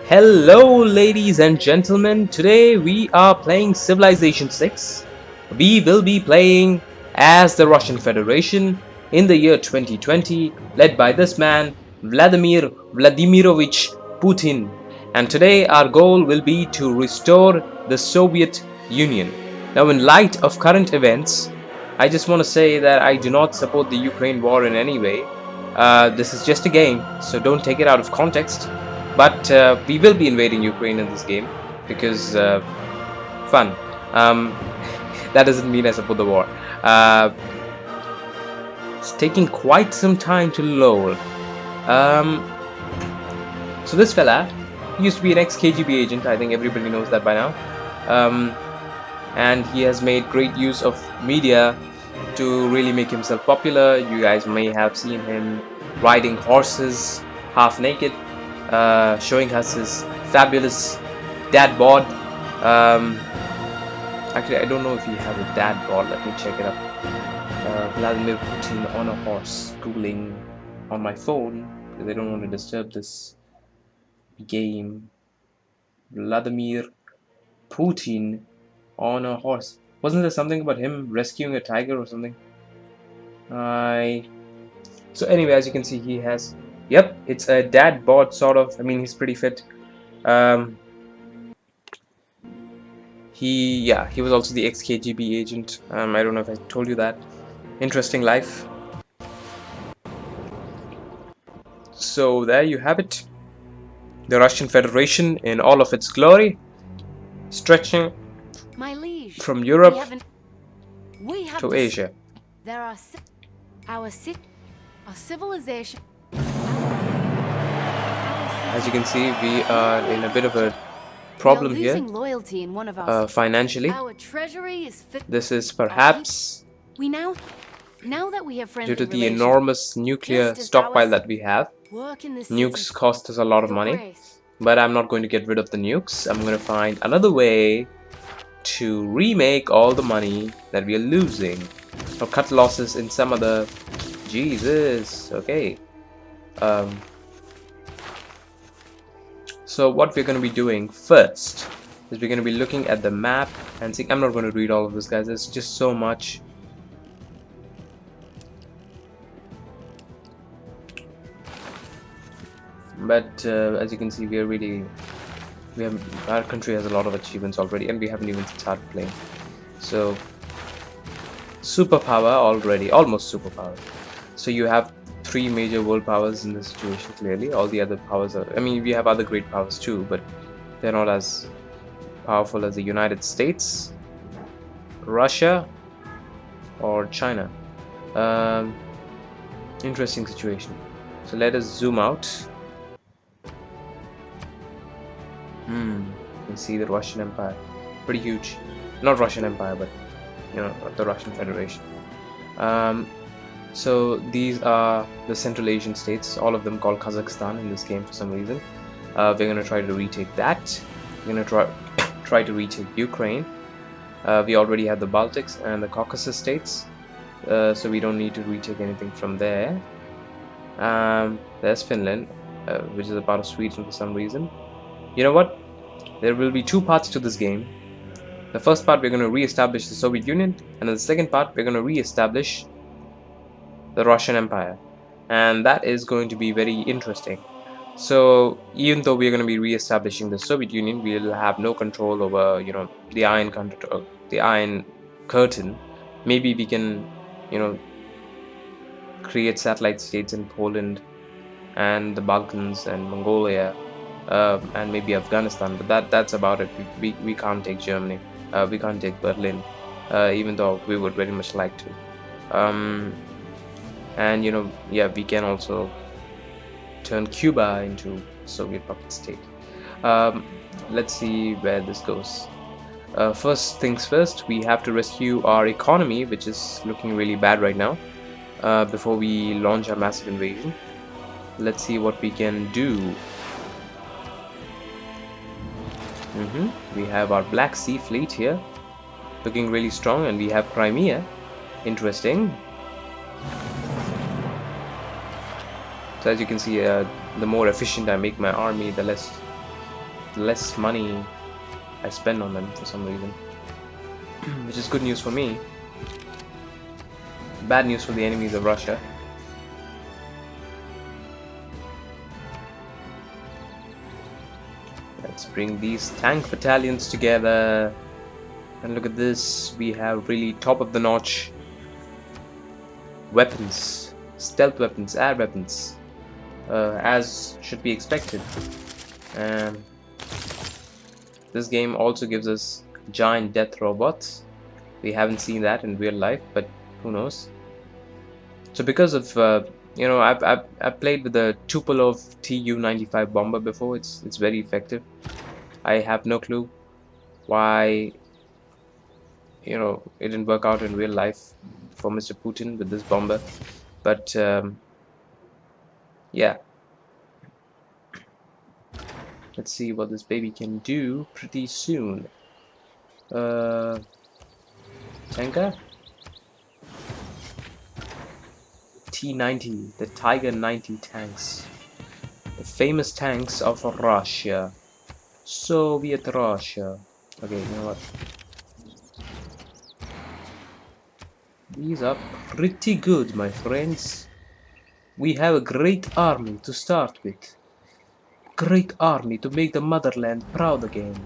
Hello, ladies and gentlemen. Today we are playing Civilization 6. We will be playing as the Russian Federation in the year 2020, led by this man, Vladimir Vladimirovich Putin. And today our goal will be to restore the Soviet Union. Now, in light of current events, I just want to say that I do not support the Ukraine war in any way. This is just a game, so don't take it out of context. But we will be invading Ukraine in this game because fun. That doesn't mean I support the war. It's taking quite some time to load. So this fella used to be an ex-KGB agent. I think everybody knows that by now. And he has made great use of media to really make himself popular. You guys may have seen him riding horses half naked, showing us his fabulous dad bod. Actually, I don't know if he has a dad bod. Let me check it up. Vladimir Putin on a horse, googling on my phone because I don't want to disturb this game. Vladimir Putin on a horse. Wasn't there something about him rescuing a tiger or something? So anyway, as you can see, he has, yep, it's a dad bod sort of. I mean, he's pretty fit. He was also the ex-KGB agent. I don't know if I told you that. Interesting life. So there you have it. The Russian Federation in all of its glory, stretching from Europe to Asia. There are our civilization. As you can see, we are in a bit of a problem here financially. Our treasury is this is perhaps now that we have due to the enormous nuclear stockpile that we have. Nukes cost us a lot of money, but I'm not going to get rid of the nukes. I'm going to find another way to remake all the money that we are losing, or cut losses in some other. Jesus. Okay. So what we're going to be doing first is we're going to be looking at the map and see. I'm not going to read all of this, guys. There's just so much. But as you can see, our country has a lot of achievements already, and we haven't even started playing. So superpower already, almost superpower. So you have three major world powers in this situation. Clearly, all the other powers are. I mean, we have other great powers too, but they're not as powerful as the United States, Russia, or China. Interesting situation. So let us zoom out. You can see the Russian Empire, pretty huge. Not Russian Empire, but you know, the Russian Federation. So these are the Central Asian states, all of them called Kazakhstan in this game for some reason. We're going to try to retake that. We're going to try to retake Ukraine. We already have the Baltics and the Caucasus states, so we don't need to retake anything from there. There's Finland, which is a part of Sweden for some reason. You know what? There will be two parts to this game. The first part, we're going to re-establish the Soviet Union, and in the second part, we're going to re-establish the Russian Empire, and that is going to be very interesting. So even though we're going to be re-establishing the Soviet Union, we'll have no control over, you know, the Iron Curtain. Maybe we can, you know, create satellite states in Poland and the Balkans and Mongolia, and maybe Afghanistan, but that's about it. We can't take Germany. We can't take Berlin, even though we would very much like to. And you know, yeah, we can also turn Cuba into Soviet puppet state. Let's see where this goes. First things first, we have to rescue our economy, which is looking really bad right now, before we launch our massive invasion. Let's see what we can do. We have our Black Sea Fleet here, looking really strong, and we have Crimea. Interesting. So as you can see, the more efficient I make my army, the less the less money I spend on them for some reason. Which is good news for me. Bad news for the enemies of Russia. Let's bring these tank battalions together. And look at this. We have really top of the notch weapons. Stealth weapons, air weapons. As should be expected. And this game also gives us giant death robots. We haven't seen that in real life, but who knows. So because of you know, I've played with the Tupolev Tu-95 bomber before. It's very effective. I have no clue why, you know, it didn't work out in real life for Mr. Putin with this bomber, but yeah, let's see what this baby can do pretty soon. Tanker T-90, the Tiger 90 tanks, the famous tanks of Russia, Soviet Russia. Okay, you know what? These are pretty good, my friends. We have a great army to start with. Great army to make the motherland proud again.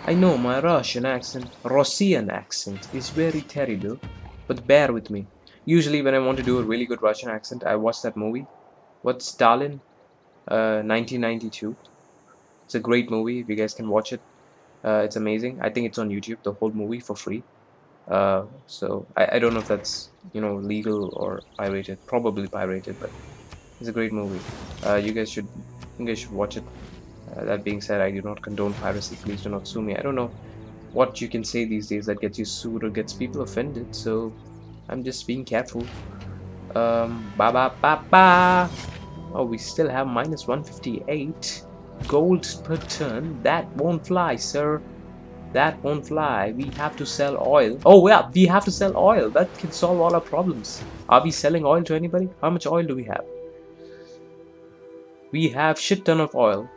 I know my Russian accent is very terrible, but bear with me. Usually when I want to do a really good Russian accent, I watch that movie. What's Stalin? 1992. It's a great movie if you guys can watch it. It's amazing. I think it's on YouTube, the whole movie for free. So I don't know if that's, you know, legal or pirated. Probably pirated, but it's a great movie. You guys should watch it. That being said, I do not condone piracy. Please do not sue me. I don't know what you can say these days that gets you sued or gets people offended, so I'm just being careful. Ba ba ba ba. Oh, we still have minus 158 gold per turn. That won't fly, sir. That won't fly. We have to sell oil. Oh yeah, we have to sell oil. That can solve all our problems. Are we selling oil to anybody? How much oil do we have? We have shit ton of oil.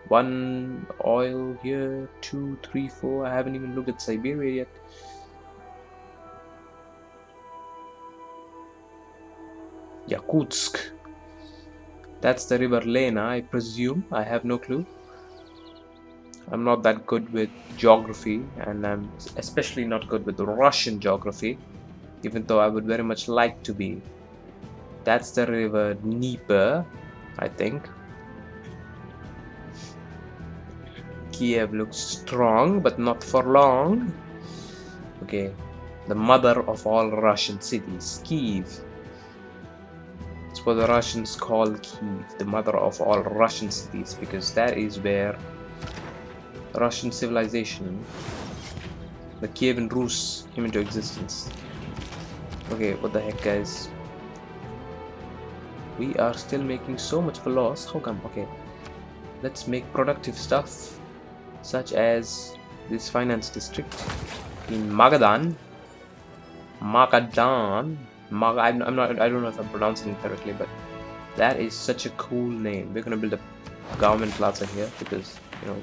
One oil here, 2, 3, 4. I haven't even looked at Siberia yet. Yakutsk. That's the river Lena, I presume. I have no clue. I'm not that good with geography, and I'm especially not good with Russian geography, even though I would very much like to be. That's the river Dnieper, I think. Kiev looks strong, but not for long. Okay, the mother of all Russian cities, Kiev. It's what the Russians call Kiev, the mother of all Russian cities, because that is where Russian civilization, the Kievan Rus, came into existence. Okay, what the heck, guys? We are still making so much of a loss. How come? Okay, let's make productive stuff, such as this finance district in Magadan. I don't know if I'm pronouncing it correctly, but that is such a cool name. We're gonna build a government plaza here because, you know,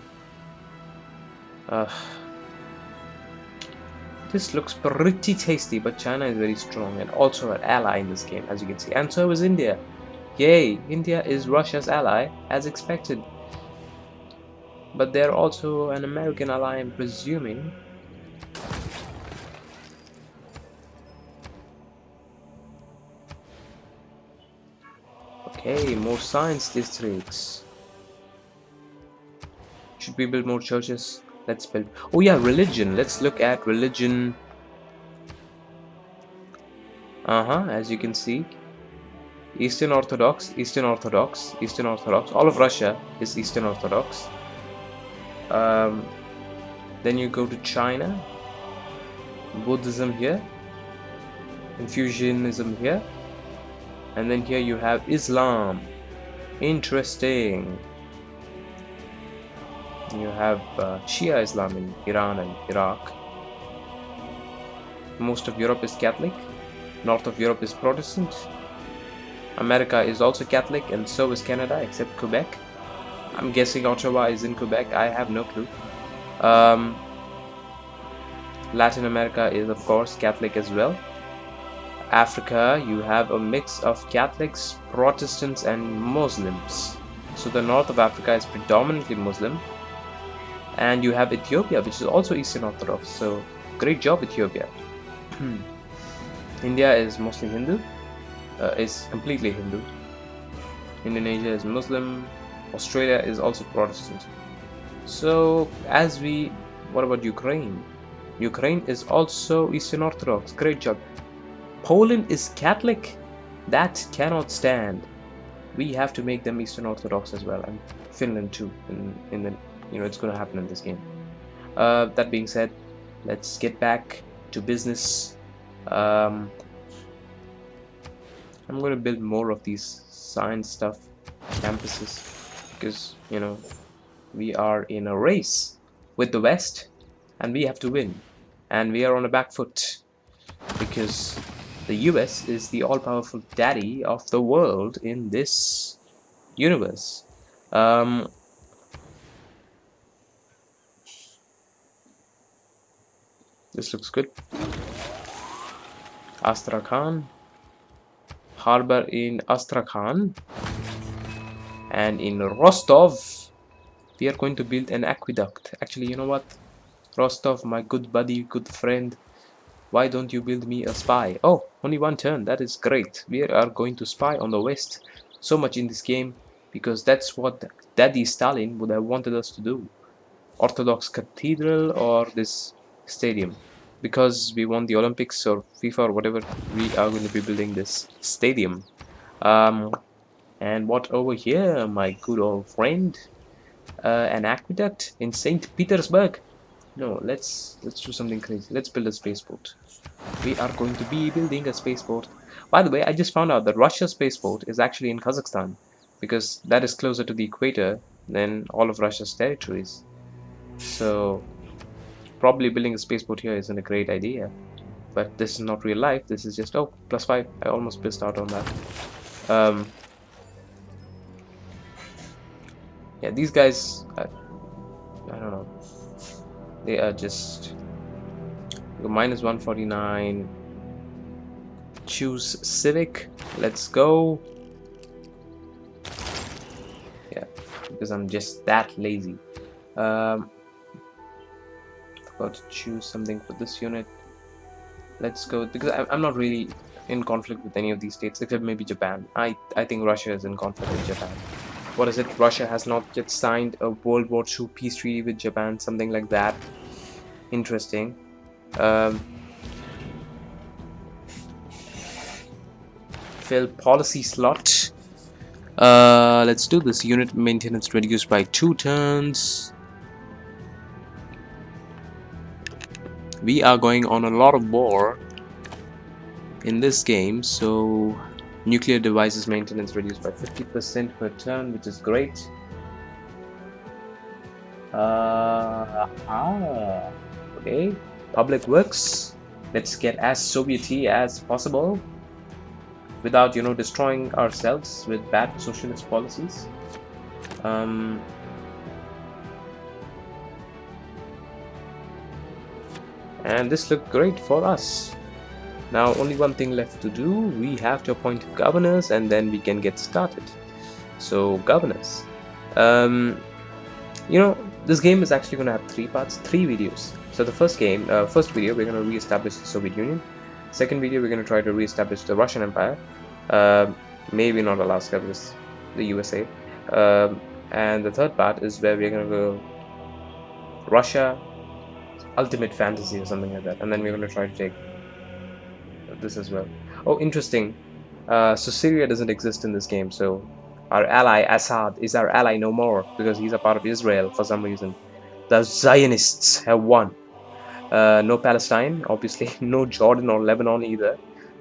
this looks pretty tasty, but China is very strong and also an ally in this game, as you can see, and so is India. Yay, India is Russia's ally, as expected. But they're also an American ally, I'm presuming. Okay, more science districts. Should we build more churches? Let's build. Oh yeah, religion. Let's look at religion. As you can see, Eastern Orthodox, Eastern Orthodox, Eastern Orthodox. All of Russia is Eastern Orthodox. Then you go to China, Buddhism here, Confucianism here, and then here you have Islam. Interesting. You have Shia Islam in Iran and Iraq. Most of Europe is Catholic. North of Europe is Protestant. America is also Catholic, and so is Canada, except Quebec. I'm guessing Ottawa is in Quebec. I have no clue. Latin America is, of course, Catholic as well. Africa, you have a mix of Catholics, Protestants, and Muslims. So the north of Africa is predominantly Muslim. And you have Ethiopia, which is also Eastern Orthodox. So great job, Ethiopia. India is mostly Hindu, is completely Hindu. Indonesia is Muslim. Australia is also Protestant. So what about Ukraine? Ukraine is also Eastern Orthodox. Great job. Poland is Catholic. That cannot stand. We have to make them Eastern Orthodox as well, and Finland too. In the it's going to happen in this game. That being said, let's get back to business. I'm going to build more of these science stuff campuses because we are in a race with the West, and we have to win, and we are on a back foot because the US is the all-powerful daddy of the world in this universe. This looks good. Astrakhan, harbor in Astrakhan, and in Rostov we are going to build an aqueduct. Actually, you know what, Rostov, my good buddy, good friend, why don't you build me a spy? Oh, only one turn. That is great. We are going to spy on the West so much in this game because that's what Daddy Stalin would have wanted us to do. Orthodox Cathedral or this stadium. Because we won the Olympics or FIFA or whatever, we are going to be building this stadium. And what over here, my good old friend? An aqueduct in St. Petersburg. No, let's do something crazy. Let's build a spaceport. We are going to be building a spaceport. By the way, I just found out that Russia's spaceport is actually in Kazakhstan because that is closer to the equator than all of Russia's territories. So probably building a spaceport here isn't a great idea. But this is not real life. This is just, oh, +5. I almost pissed out on that. Yeah, these guys, I don't know. They are just -149. Choose Civic. Let's go. Yeah, because I'm just that lazy. Forgot to choose something for this unit. Let's go, because I'm not really in conflict with any of these states except maybe Japan. I think Russia is in conflict with Japan. What is it? Russia has not yet signed a World War II peace treaty with Japan, something like that. Interesting. Fill policy slot. Let's do this. Unit maintenance reduced by 2 turns. We are going on a lot of war in this game, so nuclear devices maintenance reduced by 50% per turn, which is great. Okay, public works. Let's get as Soviet-y as possible without destroying ourselves with bad socialist policies. And this looked great for us. Now only one thing left to do. We have to appoint governors and then we can get started. So governors, this game is actually going to have 3 parts, 3 videos. So the first video we're going to re-establish the Soviet Union. Second video we're going to try to re-establish the Russian Empire, maybe not Alaska because the USA, and the third part is where we're going to go Russia Ultimate Fantasy or something like that, and then we're going to try to take this as well. Oh, interesting. So Syria doesn't exist in this game, so our ally Assad is our ally no more because he's a part of Israel for some reason. The Zionists have won. No Palestine, obviously. No Jordan or Lebanon either.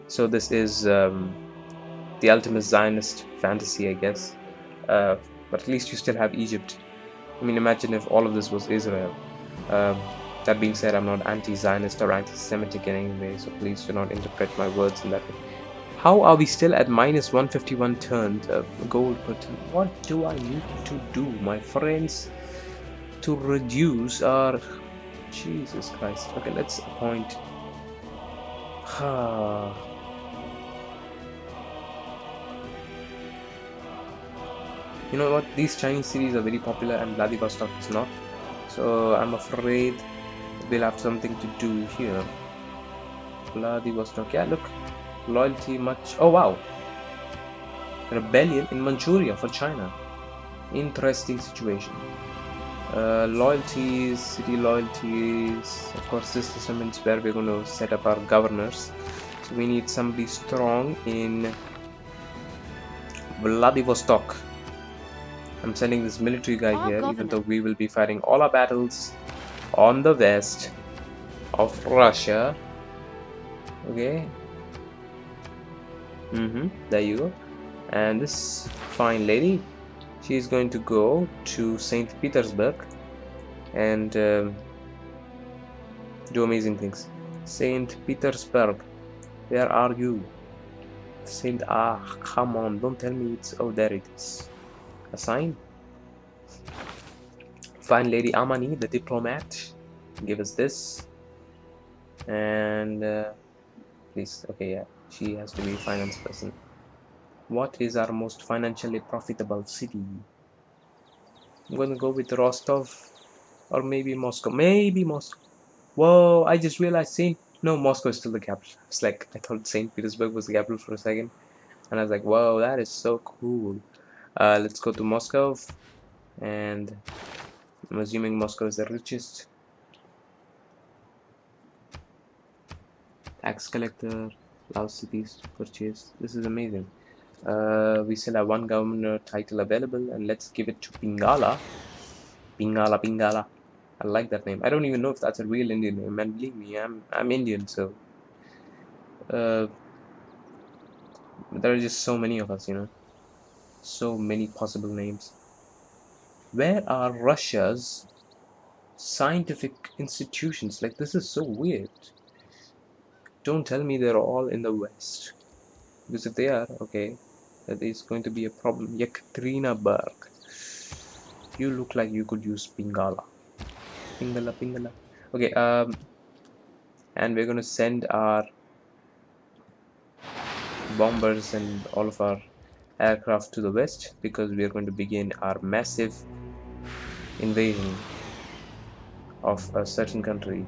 So this is the ultimate Zionist fantasy, I guess. But at least you still have Egypt. I mean, imagine if all of this was Israel. That being said, I'm not anti-Zionist or anti-Semitic in any way, so please do not interpret my words in that way. How are we still at minus 151 turned gold per ton? What do I need to do, my friends, to reduce our... Jesus Christ. Okay, let's appoint... You know what? These Chinese cities are very popular and Vladivostok is not. So I'm afraid we'll have something to do here. Vladivostok. Yeah, look. Loyalty much. Oh, wow. Rebellion in Manchuria for China. Interesting situation. Loyalties, city loyalties. Of course, this is where we're going to set up our governors. So we need somebody strong in Vladivostok. I'm sending this military guy Our here, even governor. though we will be fighting all our battles on the west of Russia. Okay. There you go. And this fine lady, she's going to go to St. Petersburg and do amazing things. St. Petersburg, where are you? Come on, don't tell me it's... Oh, there it is. A sign. Fine lady Amani, the diplomat, give us this. And please, okay, yeah, she has to be a finance person. What is our most financially profitable city? I'm gonna go with Rostov or maybe Moscow. Maybe Moscow. Whoa, I just realized no, Moscow is still the capital. It's like I thought St. Petersburg was the capital for a second. And I was like, whoa, that is so cool. Let's go to Moscow. And I'm assuming Moscow is the richest. Tax collector, allows cities to purchase. This is amazing. We still have one governor title available, and let's give it to Pingala. Pingala. I like that name. I don't even know if that's a real Indian name, and believe me, I'm Indian, so there are just so many of us, you know, so many possible names. Where are Russia's scientific institutions? Like, this is so weird. Don't tell me they're all in the West, because if they are, okay, that is going to be a problem. Yekaterinburg. You look like you could use Pingala. Pingala. Okay, and we're gonna send our bombers and all of our aircraft to the west because we are going to begin our massive invasion of a certain country,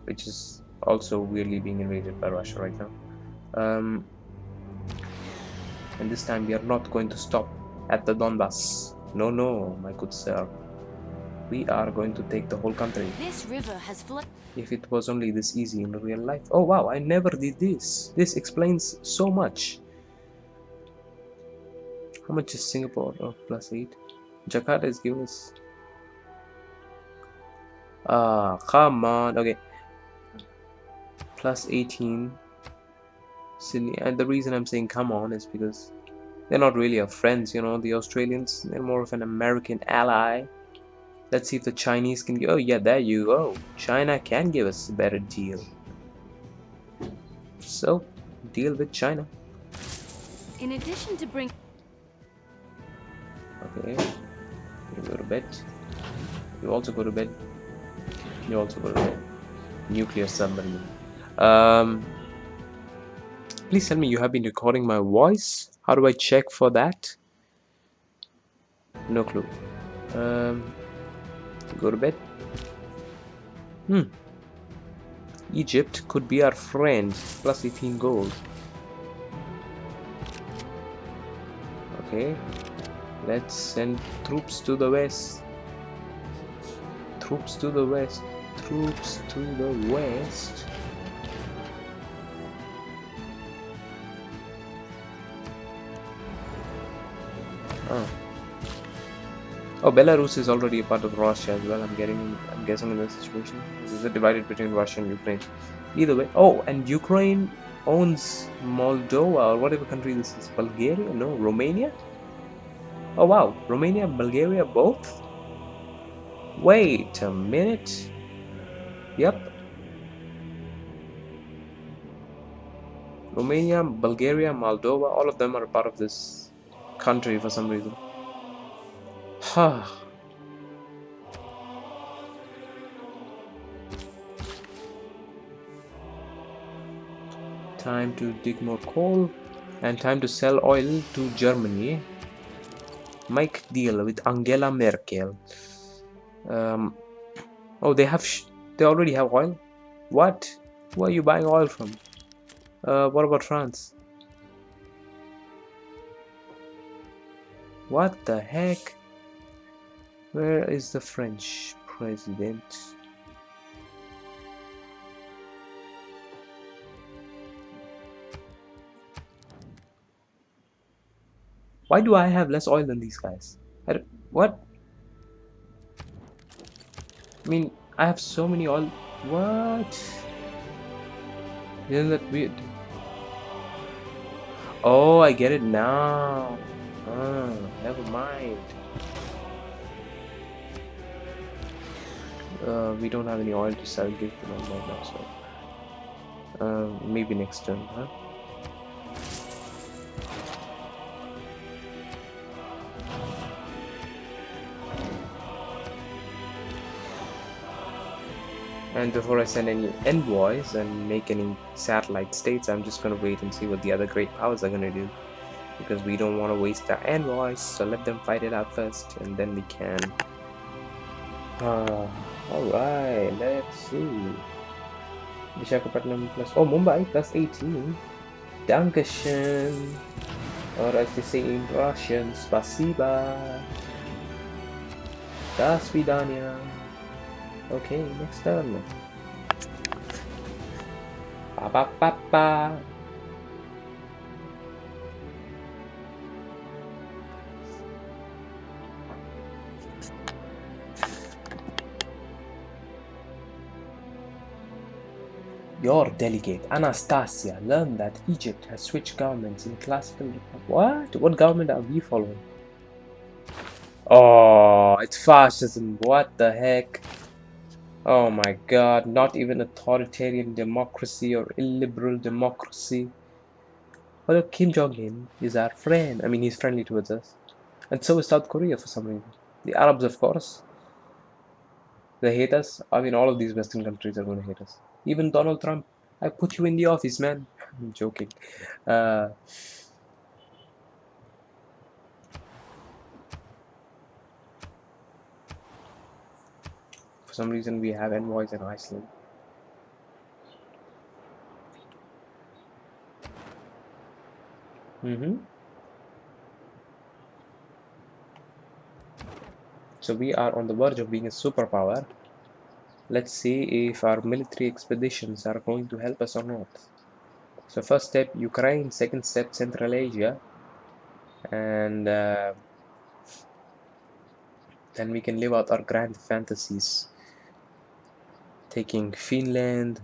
which is also weirdly being invaded by Russia right now. And this time we are not going to stop at the Donbass. No, my good sir. We are going to take the whole country. This river has flooded. If it was only this easy in real life. Oh wow, I never did this. This explains so much. How much is Singapore? Oh, +8. Jakarta is giving us... come on. Okay. +18. Sydney. And the reason I'm saying come on is because they're not really our friends, you know, the Australians. They're more of an American ally. Let's see if the Chinese can give... Oh, yeah, there you go. China can give us a better deal. So, deal with China. In addition to bring... Okay. You go to bed. You also go to bed. You also go to bed. Nuclear submarine. Please tell me you have been recording my voice. How do I check for that? No clue. Go to bed. Egypt could be our friend. +18 gold. Okay. Let's send troops to the west. Troops to the west. Troops to the west. Oh, Belarus is already a part of Russia as well. I'm guessing in this situation. This is divided between Russia and Ukraine. Either way. Oh, and Ukraine owns Moldova or whatever country this is. Bulgaria? No, Romania? Oh wow, Romania and Bulgaria both? Wait a minute. Yep. Romania, Bulgaria, Moldova, all of them are part of this country for some reason. Time to dig more coal and time to sell oil to Germany. Make deal with Angela Merkel. Oh, they already have oil. What? Where are you buying oil from? What about France? What the heck? Where is the French president? Why do I have less oil than these guys? What? I mean, I have so many oil. What? Isn't that weird? Oh, I get it now. Never mind. We don't have any oil to sell, give to them right now, so maybe next turn, huh? And before I send any envoys and make any satellite states, I'm just gonna wait and see what the other great powers are gonna do, because we don't want to waste our envoys, so let them fight it out first and then we can. Alright, let's see. Visakhapatnam plus, oh, Mumbai plus 18. Dankeschön. Or as they say in Russian, Spasiba. До свидания. Okay, next turn. Pa pa pa pa. Your delegate, Anastasia, learned that Egypt has switched governments in classical... What? What government are we following? Oh, it's fascism. What the heck? Oh my god, not even authoritarian democracy or illiberal democracy. Although Kim Jong-un is our friend. I mean, he's friendly towards us. And so is South Korea for some reason. The Arabs, of course. They hate us. I mean, all of these Western countries are going to hate us. Even Donald Trump. I put you in the office, man. I'm joking. For some reason, we have envoys in Iceland. So we are on the verge of being a superpower. Let's see if our military expeditions are going to help us or not. So first step, Ukraine. Second step, Central Asia. And then we can live out our grand fantasies. Taking Finland,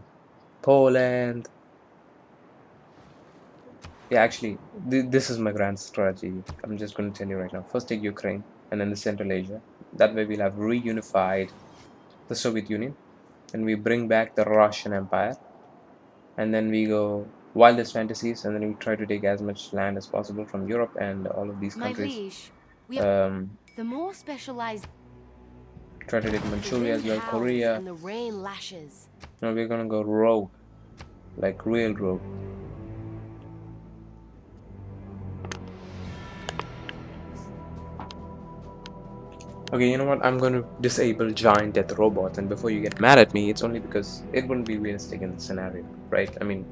Poland. Yeah, actually, this is my grand strategy. I'm just going to tell you right now. First take Ukraine and then the Central Asia. That way we'll have reunified the Soviet Union. And we bring back the Russian Empire. And then we go wildest fantasies, and then we try to take as much land as possible from Europe and all of these countries. liege, the more specialized. Try to take Manchuria as well, Korea. And the rain lashes. Now we're gonna go rogue, like real rogue. Okay, you know what? I'm gonna disable giant death robots, and before you get mad at me, it's only because it wouldn't be realistic in the scenario, right? I mean,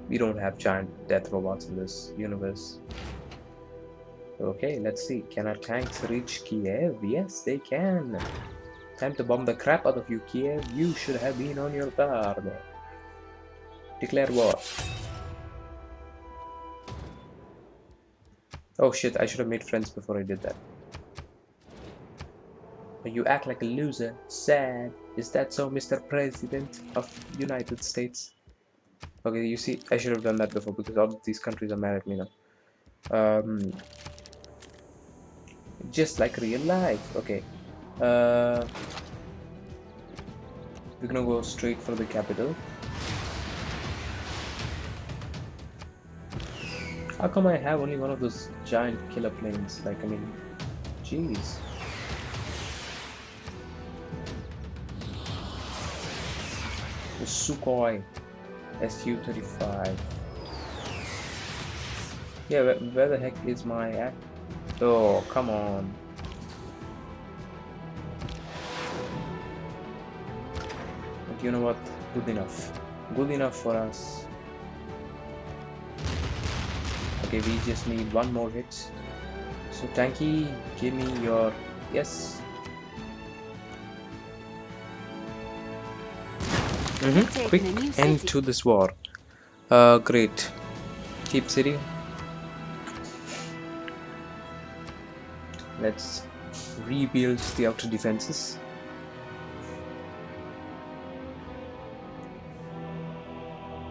we don't have giant death robots in this universe. Okay, let's see. Can our tanks reach Kiev? Yes, they can. Time to bomb the crap out of you, Kiev. You should have been on your guard. Declare war. Oh shit, I should have made friends before I did that. You act like a loser. Sad. Is that so, Mr. President of United States? Okay, you see, I should have done that before because all of these countries are mad at me now. Just like real life. Okay. We're gonna go straight for the capital. How come I have only one of those giant killer planes? Like, I mean, jeez. The Sukhoi Su-35. Yeah, where the heck is my act? Oh, come on. But you know what? Good enough. Good enough for us. Okay, we just need one more hit. So Tanky, give me your... Yes. Quick end to this war. Great. Keep city. Let's rebuild the outer defenses.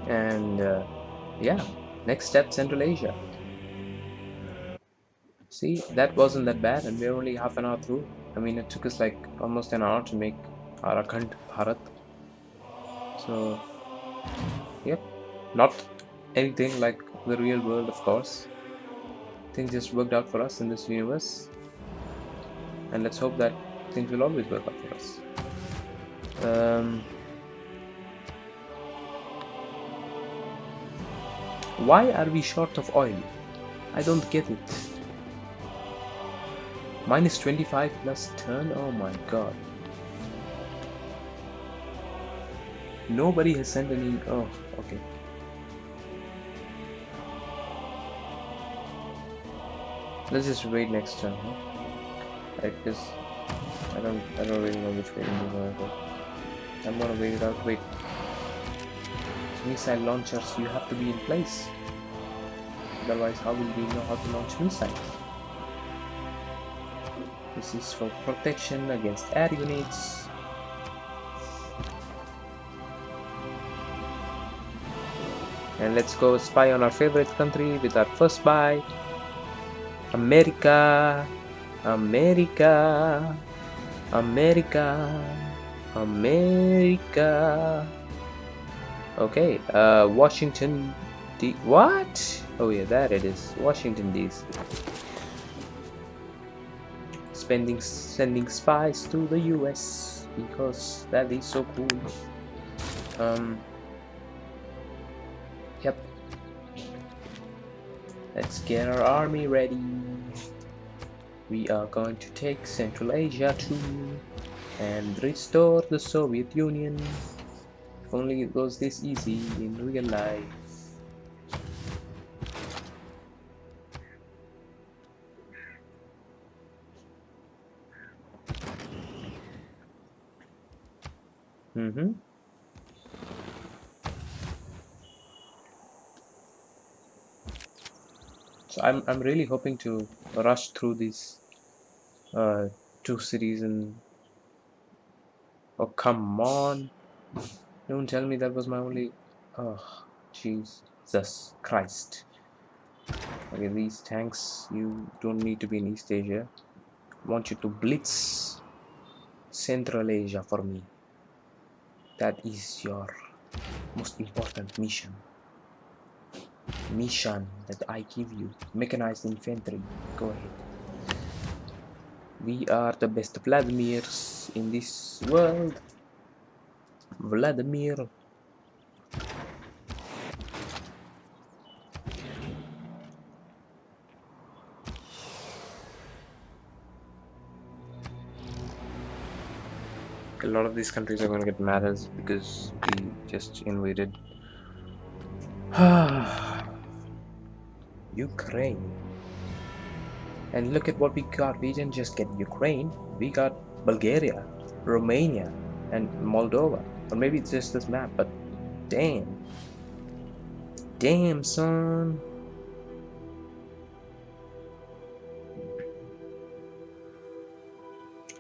And yeah, next step, Central Asia. See, that wasn't that bad, and we're only half an hour through. I mean, it took us like almost an hour to make Arakhand Bharat. So, yep, not anything like the real world, of course. Things just worked out for us in this universe, and let's hope that things will always work out for us. Why are we short of oil? I don't get it. Minus 25 plus turn? Oh my god. Nobody has sent any... Oh, okay. Let's just wait next turn, huh? Like this. I don't really know which way to go. I'm gonna wait it out. Wait. Missile launchers, you have to be in place. Otherwise, how will we know how to launch missiles? This is for protection against air units. And let's go spy on our favorite country with our first buy. America. America. America. America. Okay, Washington D... What? Oh yeah, there it is. Washington DC. Sending spies to the US because that is so cool. Yep. Let's get our army ready. We are going to take Central Asia too and restore the Soviet Union. If only it was this easy in real life. So I'm really hoping to rush through these two cities and... Oh, come on. Don't tell me that was my only... Oh, Jesus Christ. Okay, these tanks, you don't need to be in East Asia. I want you to blitz Central Asia for me. That is your most important mission. Mission that I give you. Mechanized infantry. Go ahead. We are the best Vladimirs in this world. Vladimir. A lot of these countries are going to get mad at us because we just invaded Ukraine. And look at what we got. We didn't just get Ukraine. We got Bulgaria, Romania, and Moldova. Or maybe it's just this map, but damn. Damn, son.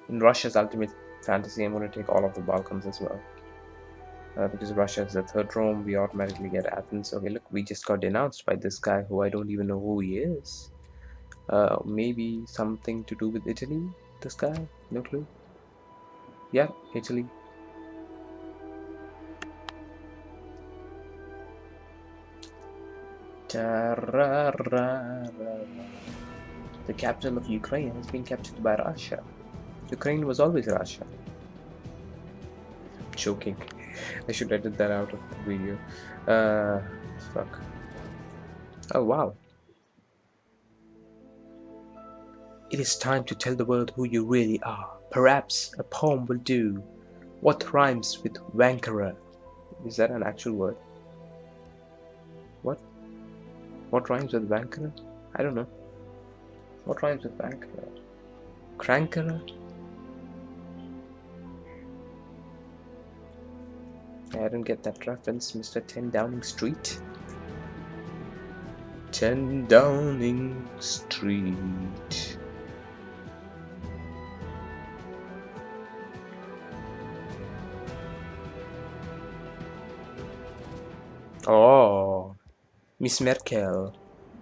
In Russia's ultimate fantasy, I'm going to take all of the Balkans as well. Because Russia is the third Rome, we automatically get Athens. Okay, look, we just got denounced by this guy who I don't even know who he is. Maybe something to do with Italy? This guy? No clue. Yeah, Italy. Ta-ra-ra-ra-ra. The capital of Ukraine has been captured by Russia. Ukraine was always Russia. I'm joking. I should edit that out of the video. Fuck. Oh wow. It is time to tell the world who you really are. Perhaps a poem will do. What rhymes with wankerer? Is that an actual word? What? What rhymes with wankerer? I don't know. What rhymes with wankerer? Crankerer? I didn't get that reference, Mr. 10 Downing Street. 10 Downing Street. Oh, Miss Merkel.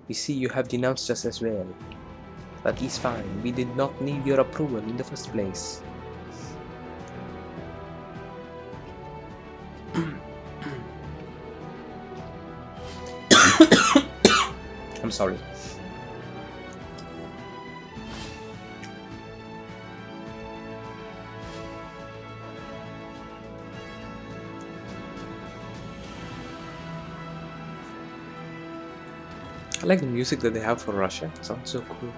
We see you have denounced us as well. That is fine. We did not need your approval in the first place. I'm sorry. I like the music that they have for Russia. It sounds so cool.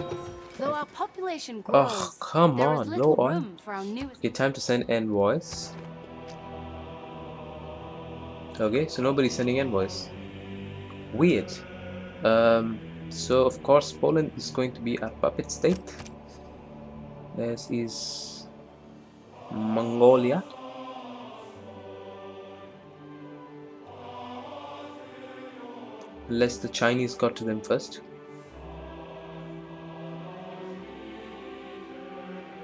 Though our population Oh, grows, come there is on, little no oil. room for our newest. Okay, time to send envoys. Okay, so nobody's sending envoys. Weird. So of course Poland is going to be our puppet state. This is Mongolia. Unless the Chinese got to them first.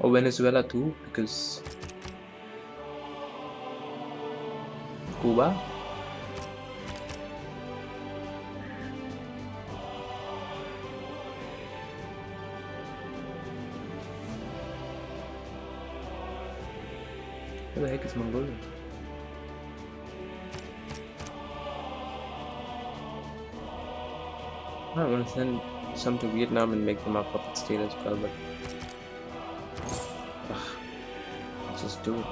Or Venezuela too, because Cuba. Where the heck is Mongolia? I'm gonna send some to Vietnam and make them our puppet state as well, but let's just do it.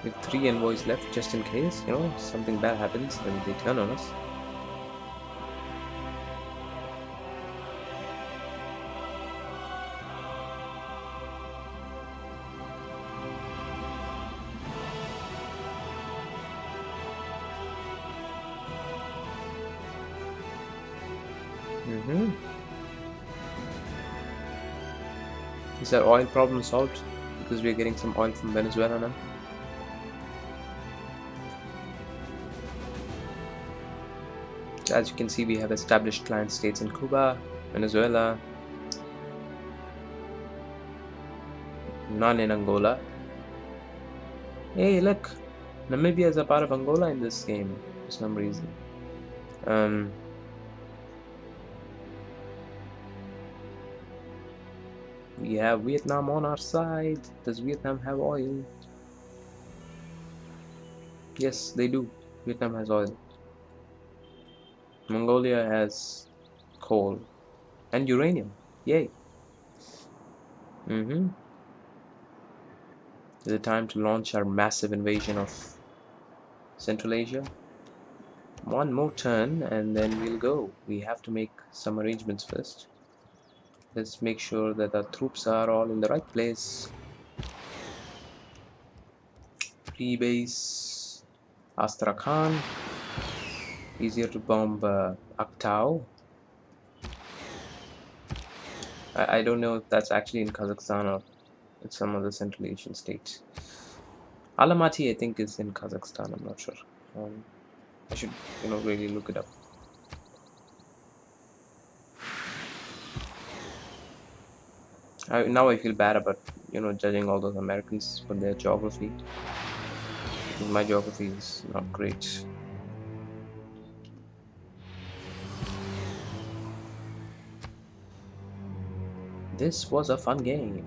We have 3 envoys left just in case, you know, something bad happens and they turn on us. Is our oil problem solved? Because we are getting some oil from Venezuela now. As you can see, we have established client states in Cuba, Venezuela, none in Angola. Hey, look! Namibia is a part of Angola in this game for some reason. We have Vietnam on our side. Does Vietnam have oil? Yes, they do. Vietnam has oil. Mongolia has coal and uranium. Yay! Is it time to launch our massive invasion of Central Asia? One more turn and then we'll go. We have to make some arrangements first. Let's make sure that our troops are all in the right place. Rebase Astrakhan. Easier to bomb Aktau. I don't know if that's actually in Kazakhstan or in some other Central Asian state. Almaty, I think, is in Kazakhstan. I'm not sure. I should, really look it up. Now I feel bad about, judging all those Americans for their geography. My geography is not great. This was a fun game.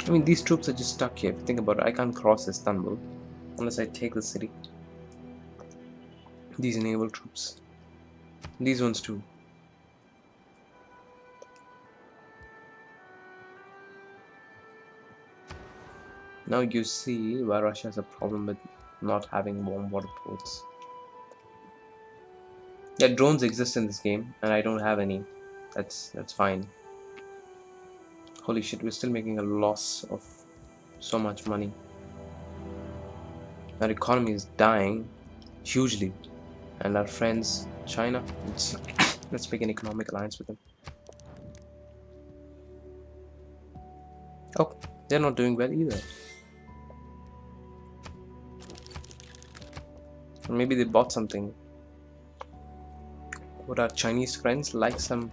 I mean, these troops are just stuck here. If you think about it, I can't cross Istanbul unless I take the city. These naval troops. These ones too. Now you see why Russia has a problem with not having warm water ports. Yeah, drones exist in this game, and I don't have any. That's fine. Holy shit, we're still making a loss of so much money. Our economy is dying hugely, and our friends China. Let's make an economic alliance with them. Oh, they're not doing well either. Or maybe they bought something. Would our Chinese friends like some?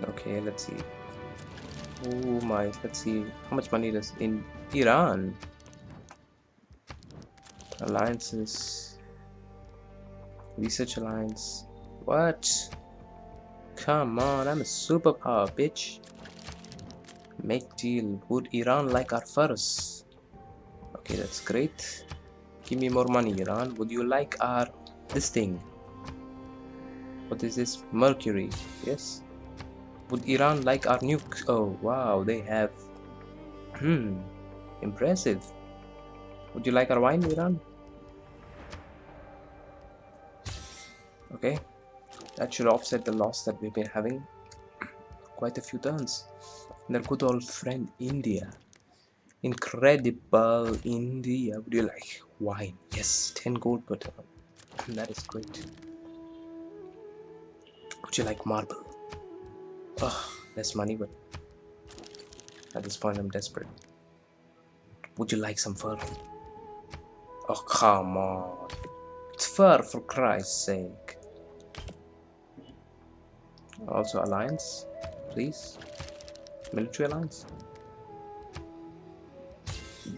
Okay, let's see. Oh my, let's see. How much money does in Iran? Alliances. Research alliance. What? Come on, I'm a superpower, bitch. Make deal. Would Iran like our furs? Okay, that's great. Give me more money, Iran. Would you like our this thing? What is this? Mercury. Yes. Would Iran like our nuke? Oh wow, they have. Impressive. Would you like our wine, Iran? Okay, that should offset the loss that we've been having. Quite a few turns. And our good old friend India. Incredible India. Would you like wine? Yes, 10 gold per turn. That is great. Would you like marble? Oh, less money, but at this point I'm desperate. Would you like some fur? Oh, come on. It's fur, for Christ's sake. Also, alliance, please. Military alliance.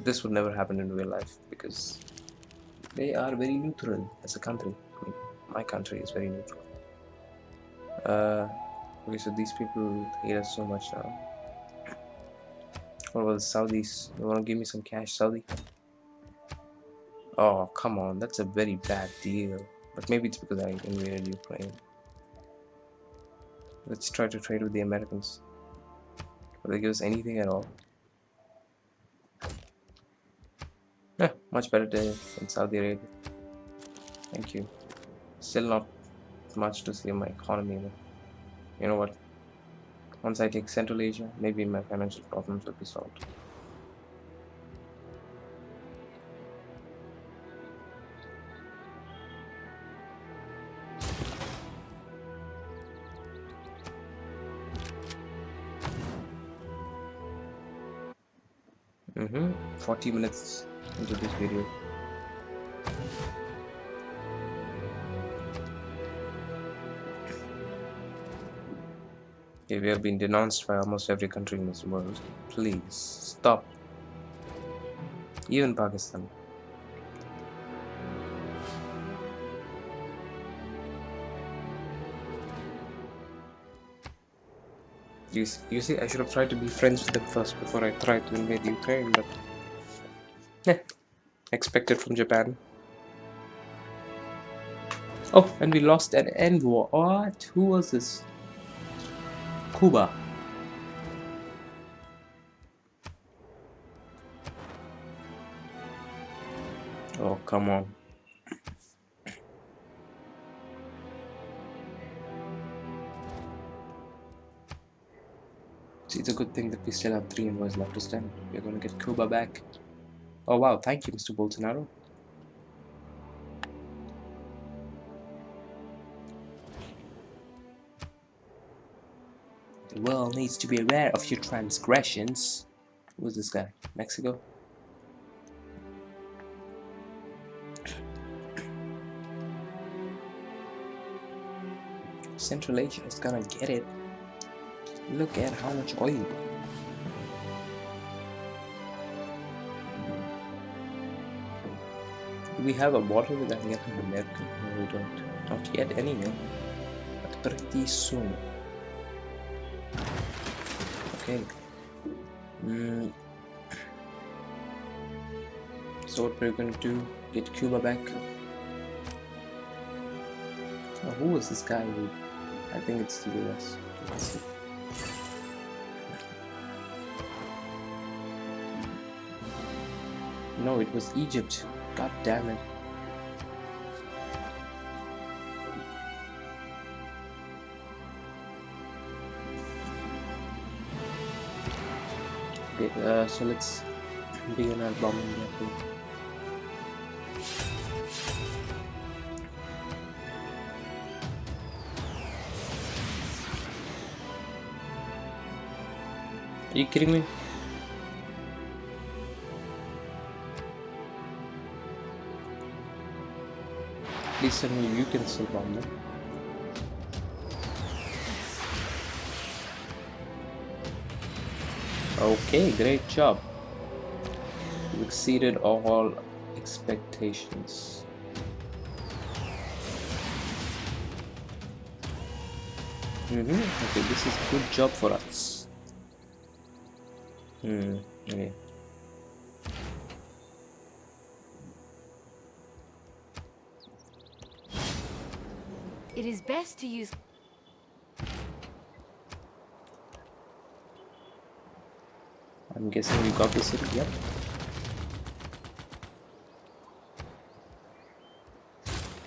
This would never happen in real life because they are very neutral as a country. I mean, my country is very neutral. Okay, so these people hate us so much now. What about the Saudis? You want to give me some cash, Saudi? Oh, come on. That's a very bad deal. But maybe it's because I invaded Ukraine. Let's try to trade with the Americans. Will they give us anything at all? Yeah, much better day in Saudi Arabia. Thank you. Still not much to save my economy, but you know what? Once I take Central Asia, maybe my financial problems will be solved. Mm-hmm. 40 minutes into this video. Okay, we have been denounced by almost every country in this world. Please stop. Even Pakistan. You see, I should have tried to be friends with them first before I tried to invade Ukraine, but expected from Japan. Oh, and we lost an envoy. What? Who was this? Cuba. Oh, come on. See, it's a good thing that we still have 3 envoys left to stand. We're going to get Cuba back. Oh, wow. Thank you, Mr. Bolsonaro. The world needs to be aware of your transgressions. Who's this guy? Mexico? Central Asia is gonna get it. Look at how much oil. Do we have a border with that yet in America? No, we don't. Not yet, anyway. pretty soon. Okay. So what we're going to do? Get Cuba back. Oh, who was this guy? I think it's the US. Let's see. No, it was Egypt. God damn it. Okay, so let's begin our bombing campaign. Are you kidding me? Please tell me you can still bomb them. Okay, great job. You exceeded all expectations. Okay, this is a good job for us. Okay. It is best to use. I'm guessing we got the city, yep.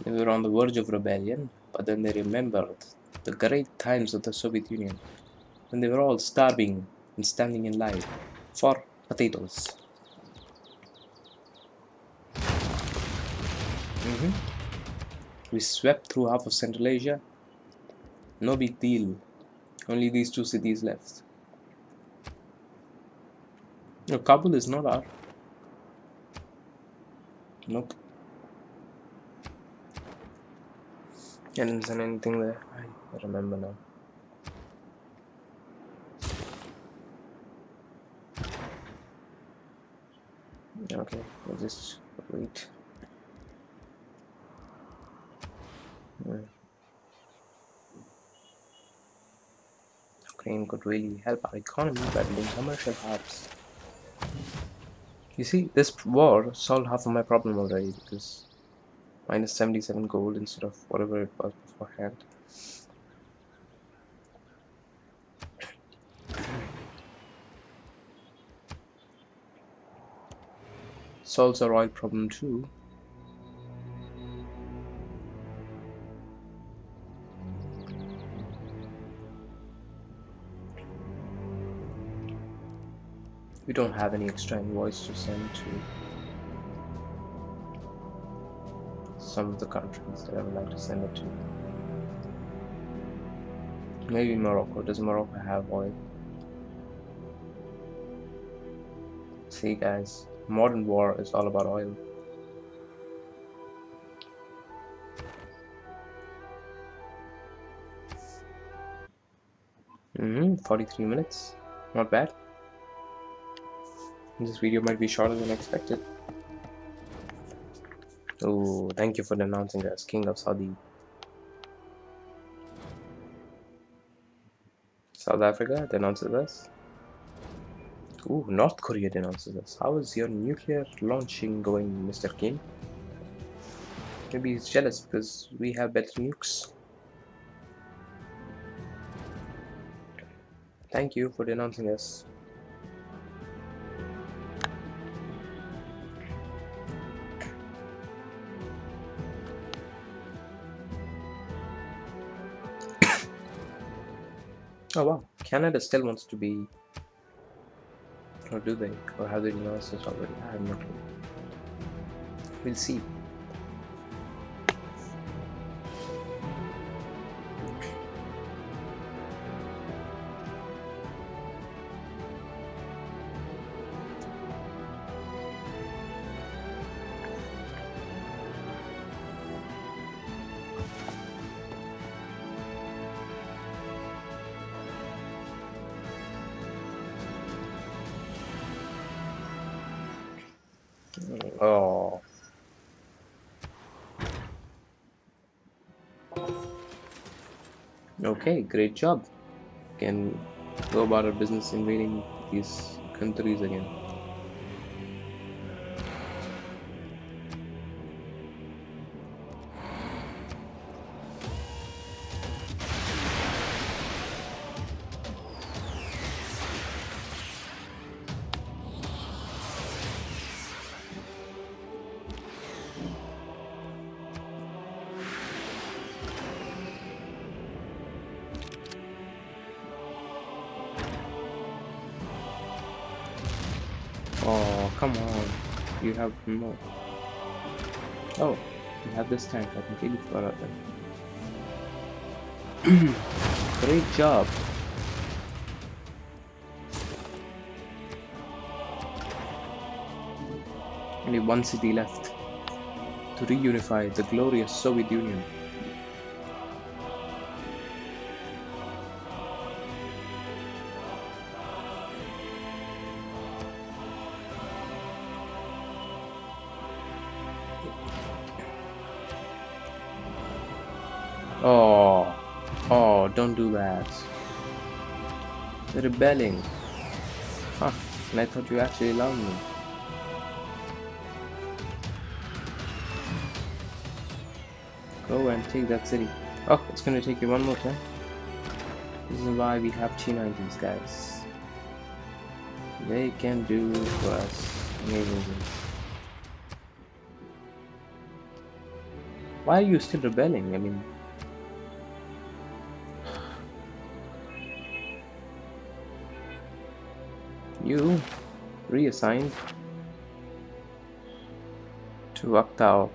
They were on the verge of rebellion, but then they remembered the great times of the Soviet Union, when they were all starving and standing in line for potatoes. We swept through half of Central Asia. No big deal. Only these two cities left. No, Kabul is not our. Nope. I didn't send anything there. I remember now. Okay, we'll just wait. Ukraine could really help our economy by building commercial hubs. You see, this war solved half of my problem already because minus 77 gold instead of whatever it was beforehand. Solves our oil problem too. We don't have any extra invoice to send to some of the countries that I would like to send it to. Maybe Morocco. Does Morocco have oil? See guys, modern war is all about oil. 43 minutes. Not bad. This video might be shorter than expected. Oh, thank you for denouncing us, King of Saudi. South Africa denounces us. Ooh, North Korea denounces us. How is your nuclear launching going, Mr. Kim? Maybe he's jealous because we have better nukes. Thank you for denouncing us. Oh wow, Canada still wants to be... Or do they? Or have they denounced us already? I have no clue. We'll see. Oh. Okay, great job. Can go about our business invading these countries again. Oh, come on. You have no. Oh, you have this tank. I completely forgot about that. Great job. Only one city left to reunify the glorious Soviet Union. Oh, oh, don't do that. They're rebelling. Huh, and I thought you actually loved me. Go and take that city. Oh, it's gonna take you one more time. This is why we have T90s, guys. They can do for us amazing things. Why are you still rebelling? I mean, you reassigned to Aktao.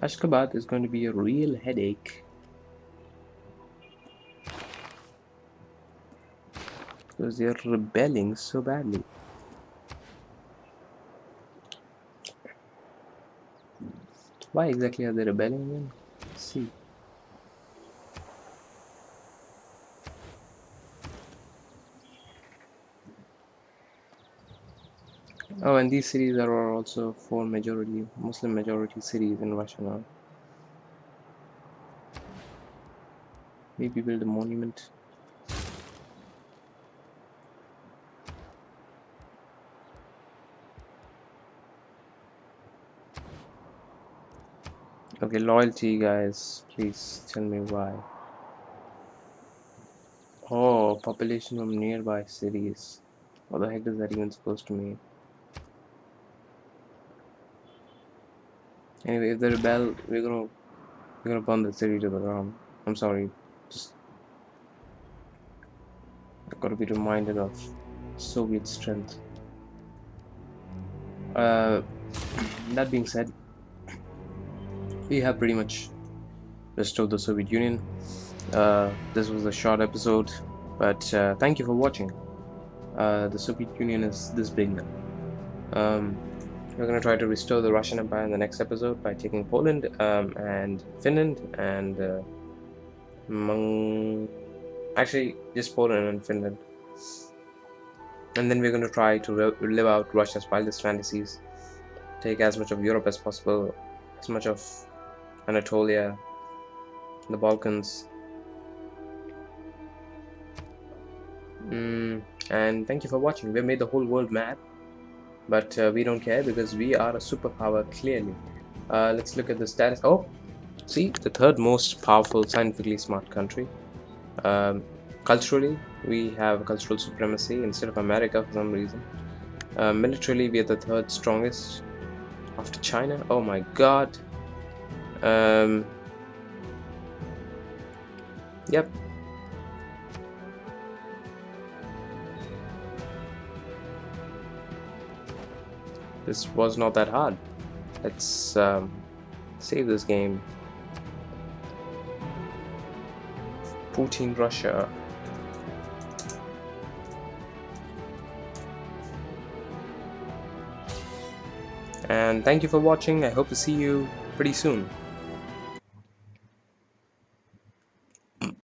Ashgabat is going to be a real headache because they're rebelling so badly. Why exactly are they rebelling then? Let's see. Oh, and these cities are also four majority Muslim majority cities in Russia now. Maybe build a monument. Okay, loyalty, guys. Please tell me why. Oh, population from nearby cities. What the heck is that even supposed to mean? Anyway, if they rebel, we're gonna burn the city to the ground. I'm sorry. Just I've got to be reminded of Soviet strength. That being said, we have pretty much restored the Soviet Union. This was a short episode, but thank you for watching. The Soviet Union is this big now. We're going to try to restore the Russian Empire in the next episode by taking Poland and Finland and actually just Poland and Finland. And then we're going to try to live out Russia's wildest fantasies, take as much of Europe as possible, as much of Anatolia, the Balkans. And thank you for watching. We made the whole world mad, but we don't care because we are a superpower, clearly. Let's look at the status. Oh, see, the third most powerful, scientifically smart country. Culturally, we have cultural supremacy instead of America for some reason. Militarily, we are the third strongest after China. Oh my god. Yep. This was not that hard. Let's save this game. Putin, Russia. And thank you for watching. I hope to see you pretty soon.